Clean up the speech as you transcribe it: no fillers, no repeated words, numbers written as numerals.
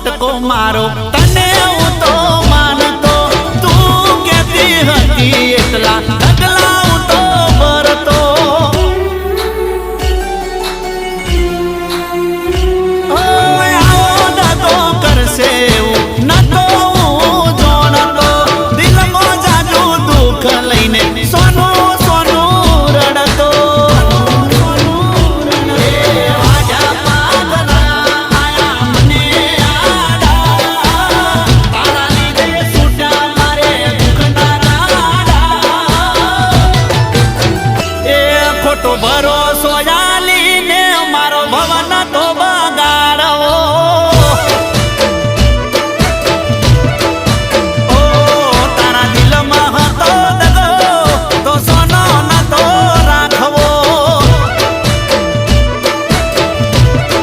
ફટકો મારો તને હું તો માનતો તું કેતી હતી એટલા ઢગલા હું તો ભરતો આવો દગો કરશે એવું નતો હું જોણતો દિલમાં જાજુ દુઃખ લઈને સોનું સોનું રડતો ભરોસો આલીને મારો ભવન તો બગાડવો